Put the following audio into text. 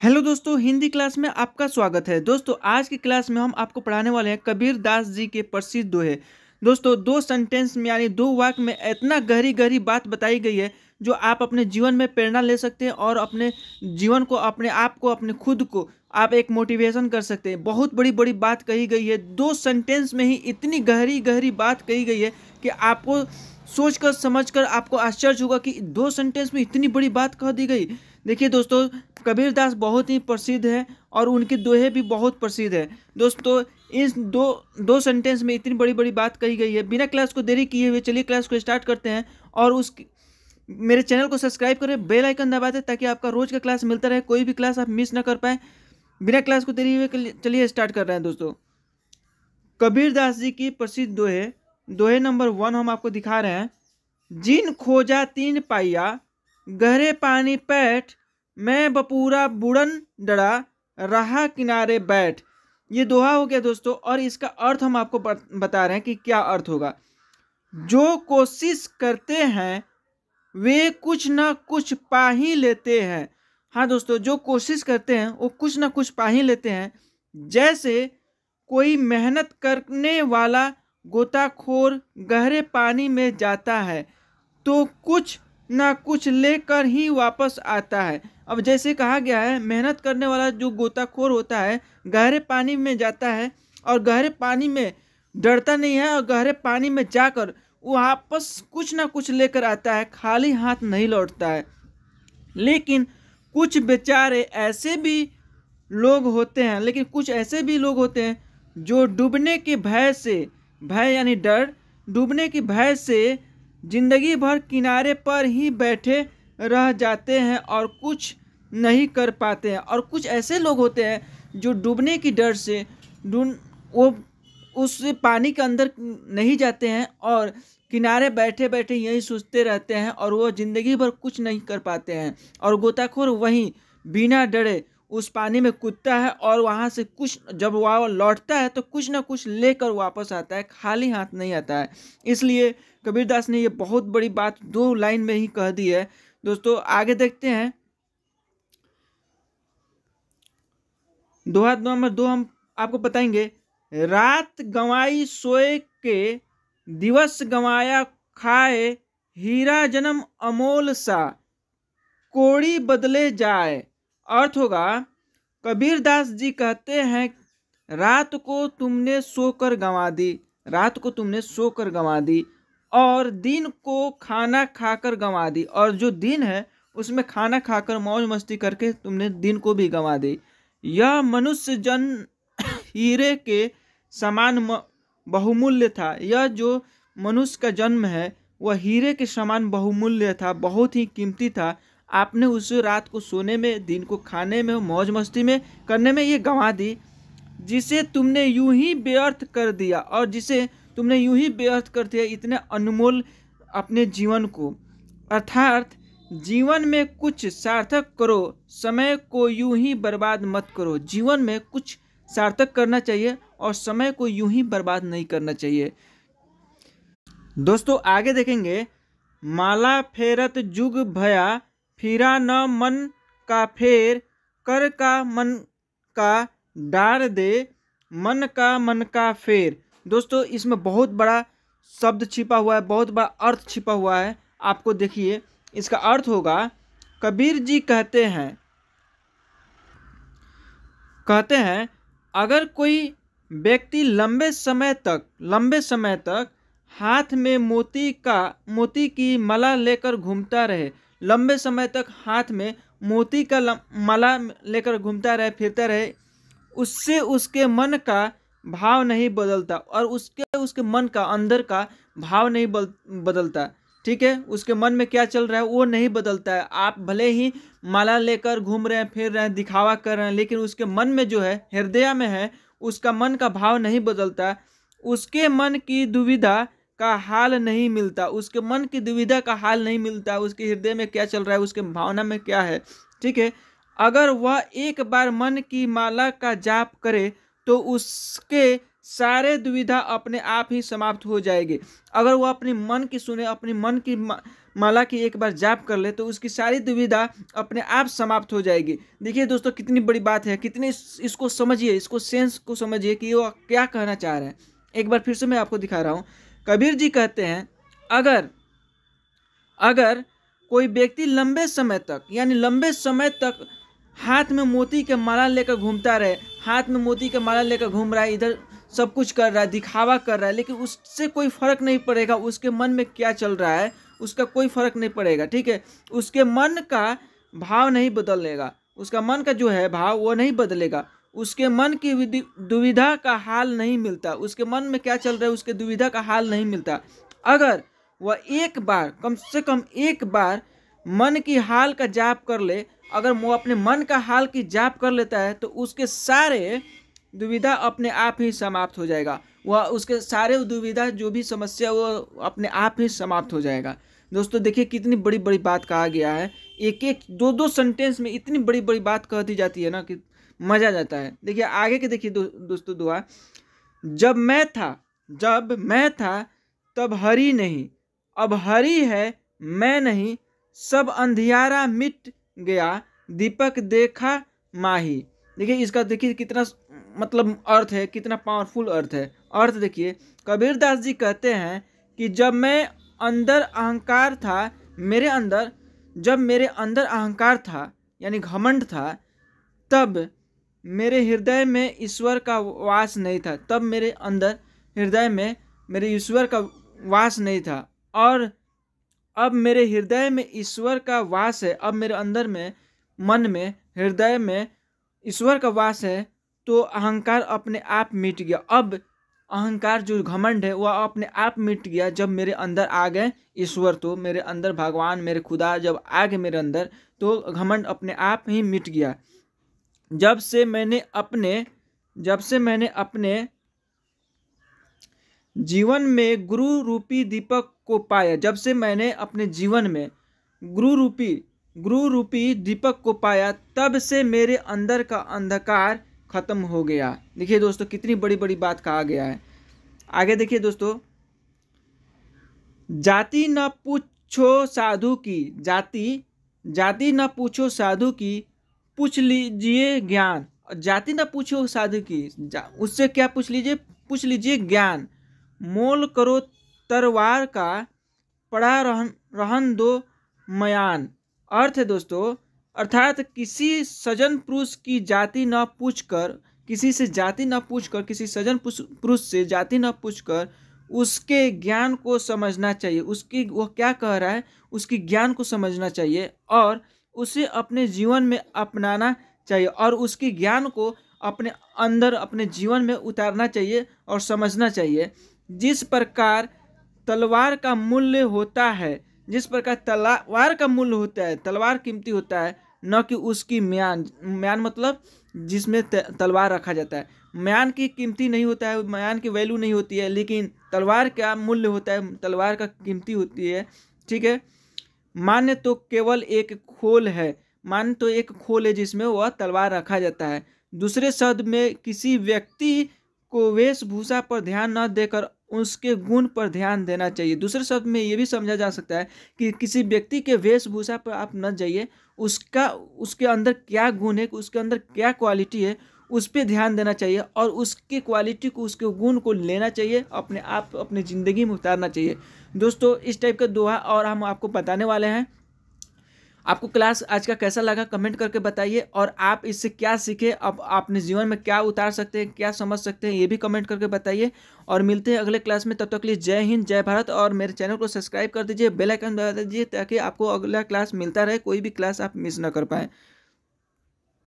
Hello दोस्तों, Hindi class में आपका स्वागत है। दोस्तों आज की क्लास में हम आपको पढ़ाने वाले हैं कबीर दास जी के प्रसिद्ध दोहे। दोस्तों दो सेंटेंस में यानी दो वाक्य में इतना गहरी गहरी बात बताई गई है जो आप अपने जीवन में प्रेरणा ले सकते हैं और अपने जीवन को, अपने आप को, अपने खुद को आप एक मोटिवेशन कर सकते हैं। बहुत बड़ी बड़ी बात कही गई है। दो सेंटेंस में ही इतनी गहरी गहरी बात कही गई है कि आपको सोचकर समझकर आपको आश्चर्य होगा कि दो सेंटेंस में इतनी बड़ी बात कह दी गई। देखिए दोस्तों, कबीर दास बहुत ही प्रसिद्ध है और उनके दोहे भी बहुत प्रसिद्ध है। दोस्तों इस दो सेंटेंस में इतनी बड़ी बड़ी बात कही गई है। बिना क्लास को देरी किए हुए चलिए क्लास को स्टार्ट करते हैं और मेरे चैनल को सब्सक्राइब करें, बेल आइकन दबा दें ताकि आपका रोज का क्लास मिलता रहे, कोई भी क्लास आप मिस ना कर पाए। बिना क्लास को देरी हुए चलिए स्टार्ट कर रहे हैं। दोस्तों कबीर दास जी की प्रसिद्ध दोहे नंबर 1 हम आपको दिखा रहे हैं। जिन खोजा तीन पाइया, गहरे पानी पैठ, मैं बपूरा बुड़न डरा, रहा किनारे बैठ। ये दोहा हो गया दोस्तों, और इसका अर्थ हम आपको बता रहे हैं कि क्या अर्थ होगा। जो कोशिश करते हैं वे कुछ ना कुछ पा ही लेते हैं। हाँ दोस्तों, जो कोशिश करते हैं वो कुछ ना कुछ पा ही लेते हैं। जैसे कोई मेहनत करने वाला गोताखोर गहरे पानी में जाता है तो कुछ ना कुछ लेकर ही वापस आता है। अब जैसे कहा गया है, मेहनत करने वाला जो गोताखोर होता है गहरे पानी में जाता है और गहरे पानी में डरता नहीं है और गहरे पानी में जाकर वापस कुछ ना कुछ लेकर आता है, खाली हाथ नहीं लौटता है। लेकिन कुछ बेचारे ऐसे भी लोग होते हैं कुछ ऐसे भी लोग होते हैं जो डूबने के भय से, भय यानी डर, डूबने के भय से जिंदगी भर किनारे पर ही बैठे रह जाते हैं और कुछ नहीं कर पाते हैं। और कुछ ऐसे लोग होते हैं जो डूबने की डर से वो उस पानी के अंदर नहीं जाते हैं और किनारे बैठे बैठे यही सोचते रहते हैं और वो ज़िंदगी भर कुछ नहीं कर पाते हैं। और गोताखोर वहीं बिना डरे उस पानी में कूदता है और वहाँ से कुछ, जब वह लौटता है तो कुछ ना कुछ लेकर वापस आता है, खाली हाथ नहीं आता है। इसलिए कबीरदास ने ये बहुत बड़ी बात दो लाइन में ही कह दी है। दोस्तों आगे देखते हैं। दोहा नंबर 2 हम आपको बताएंगे। रात गंवाई सोए के, दिवस गंवाया खाए, हीरा जन्म अमोल सा, कोड़ी बदले जाए। अर्थ होगा, कबीर दास जी कहते हैं रात को तुमने सोकर गंवा दी, रात को तुमने सोकर गंवा दी और दिन को खाना खाकर गंवा दी, और जो दिन है उसमें खाना खाकर मौज मस्ती करके तुमने दिन को भी गंवा दी। यह मनुष्य जन्म हीरे के समान बहुमूल्य था। यह जो मनुष्य का जन्म है वह हीरे के समान बहुमूल्य था, बहुत ही कीमती था। आपने उस रात को सोने में, दिन को खाने में, मौज मस्ती में करने में ये गंवा दी, जिसे तुमने यूं ही व्यर्थ कर दिया, और जिसे तुमने यूं ही व्यर्थ कर दिया इतने अनमोल अपने जीवन को। अर्थात जीवन में कुछ सार्थक करो, समय को यूं ही बर्बाद मत करो। जीवन में कुछ सार्थक करना चाहिए और समय को यूं ही बर्बाद नहीं करना चाहिए। दोस्तों आगे देखेंगे। माला फेरत जुग भया, फिरा न मन का फेर, कर का मन का डार दे, मन का फेर। दोस्तों इसमें बहुत बड़ा शब्द छिपा हुआ है, बहुत बड़ा अर्थ छिपा हुआ है। आपको देखिए, इसका अर्थ होगा, कबीर जी कहते हैं अगर कोई व्यक्ति लंबे समय तक हाथ में मोती की माला लेकर घूमता रहे, लंबे समय तक हाथ में मोती का माला लेकर घूमता रहे, फिरता रहे, उससे उसके मन का भाव नहीं बदलता और उसके मन का अंदर का भाव नहीं बदलता। ठीक है, उसके मन में क्या चल रहा है वो नहीं बदलता है। आप भले ही माला लेकर घूम रहे हैं, फिर रहे हैं, दिखावा कर रहे हैं, लेकिन उसके मन में जो है, हृदय में है, उसका मन का भाव नहीं बदलता। उसके मन की दुविधा का हाल नहीं मिलता, उसके मन की दुविधा का हाल नहीं मिलता, उसके हृदय में क्या चल रहा है, उसके भावना में क्या है। ठीक है, अगर वह एक बार मन की माला का जाप करे तो उसके सारे दुविधा अपने आप ही समाप्त हो जाएगी। अगर वह अपने मन की सुने, अपने मन की माला की एक बार जाप कर ले तो उसकी सारी दुविधा अपने आप समाप्त हो जाएगी। देखिए दोस्तों कितनी बड़ी बात है, कितनी इसको समझिए, इसको सेंस को समझिए कि वो क्या कहना चाह रहे हैं। एक बार फिर से मैं आपको दिखा रहा हूँ। कबीर जी कहते हैं अगर कोई व्यक्ति लंबे समय तक हाथ में मोती के माला लेकर घूमता रहे, हाथ में मोती के माला लेकर घूम रहा है, इधर सब कुछ कर रहा है, दिखावा कर रहा है, लेकिन उससे कोई फर्क नहीं पड़ेगा उसके मन में क्या चल रहा है, उसका कोई फर्क नहीं पड़ेगा, ठीक है। उसके मन का भाव नहीं बदलेगा, उसका मन का जो है भाव वो नहीं बदलेगा, उसके मन की दुविधा का हाल नहीं मिलता, उसके मन में क्या चल रहा है उसके दुविधा का हाल नहीं मिलता। अगर वह एक बार, कम से कम एक बार मन की हाल का जाप कर ले, अगर वो अपने मन का हाल की जाप कर लेता है तो उसके सारे दुविधा अपने आप ही समाप्त हो जाएगा, वह उसके सारे दुविधा जो भी समस्या वो अपने आप ही समाप्त हो जाएगा। दोस्तों देखिए कितनी बड़ी बड़ी बात कहा गया है, एक एक दो दो सेंटेंस में इतनी बड़ी बड़ी बात कह दी जाती है ना कि मज़ा आ जाता है। देखिए आगे के देखिए दोस्तों दुआ, जब मैं था तब हरि नहीं, अब हरि है मैं नहीं, सब अंधियारा मिट गया, दीपक देखा माही। देखिए इसका देखिए कितना मतलब अर्थ है, कितना पावरफुल अर्थ है। अर्थ देखिए कबीरदास जी कहते हैं कि जब मैं अंदर अहंकार था, जब मेरे अंदर अहंकार था यानी घमंड था, तब मेरे हृदय में ईश्वर का वास नहीं था, तब मेरे अंदर हृदय में मेरे ईश्वर का वास नहीं था, और अब मेरे हृदय में ईश्वर का वास है, अब मेरे अंदर में मन में हृदय में ईश्वर का वास है, तो अहंकार अपने आप मिट गया। अब अहंकार जो घमंड है वह अपने आप मिट गया जब मेरे अंदर आ गए ईश्वर, तो मेरे अंदर भगवान मेरे खुदा जब आ गए मेरे अंदर तो घमंड अपने आप ही मिट गया। जब से मैंने अपने जीवन में गुरु रूपी दीपक को पाया, जब से मैंने अपने जीवन में गुरु रूपी दीपक को पाया, तब से मेरे अंदर का अंधकार खत्म हो गया। देखिए दोस्तों कितनी बड़ी बड़ी बात कहा गया है। आगे देखिए दोस्तों, जाति न पूछो साधु की, जाति न पूछो साधु की, पूछ लीजिए ज्ञान। जाति न पूछो साधु की, उससे क्या पूछ लीजिए ज्ञान। मोल करो तरवार का, पड़ा रहन दो मयान। अर्थ है दोस्तों, अर्थात किसी सज्जन पुरुष की जाति न पूछकर, किसी से जाति न पूछकर, किसी सज्जन पुरुष से जाति न पूछकर उसके ज्ञान को समझना चाहिए, उसकी वो क्या कह रहा है उसकी ज्ञान को समझना चाहिए और उसे अपने जीवन में अपनाना चाहिए, और उसकी ज्ञान को अपने अंदर अपने जीवन में उतारना चाहिए और समझना चाहिए। जिस प्रकार तलवार का मूल्य होता है, जिस प्रकार तलवार का मूल्य होता है, तलवार कीमती होता है, न कि उसकी म्यान मतलब जिसमें तलवार रखा जाता है। म्यान की कीमती नहीं होता है, म्यान की वैल्यू नहीं होती है, लेकिन तलवार का मूल्य होता है, तलवार का कीमती होती है, ठीक है। मान्य तो केवल एक खोल है, मान्य तो एक खोल है जिसमें वह तलवार रखा जाता है। दूसरे शब्द में किसी व्यक्ति को वेशभूषा पर ध्यान न देकर उसके गुण पर ध्यान देना चाहिए। दूसरे शब्द में ये भी समझा जा सकता है कि किसी व्यक्ति के वेशभूषा पर आप न जाइए, उसके अंदर क्या गुण है, उसके अंदर क्या क्वालिटी है, उस पर ध्यान देना चाहिए और उसकी क्वालिटी को, उसके गुण को लेना चाहिए, अपने आप अपनी ज़िंदगी में उतारना चाहिए। दोस्तों इस टाइप का दोहा और हम आपको बताने वाले हैं। आपको क्लास आज का कैसा लगा कमेंट करके बताइए, और आप इससे क्या सीखे, अब अपने जीवन में क्या उतार सकते हैं, क्या समझ सकते हैं, ये भी कमेंट करके बताइए। और मिलते हैं अगले क्लास में, तब तक के लिए जय हिंद जय भारत। और मेरे चैनल को सब्सक्राइब कर दीजिए, बेल आइकन दबा दीजिए ताकि आपको अगला क्लास मिलता रहे, कोई भी क्लास आप मिस ना कर पाएँ।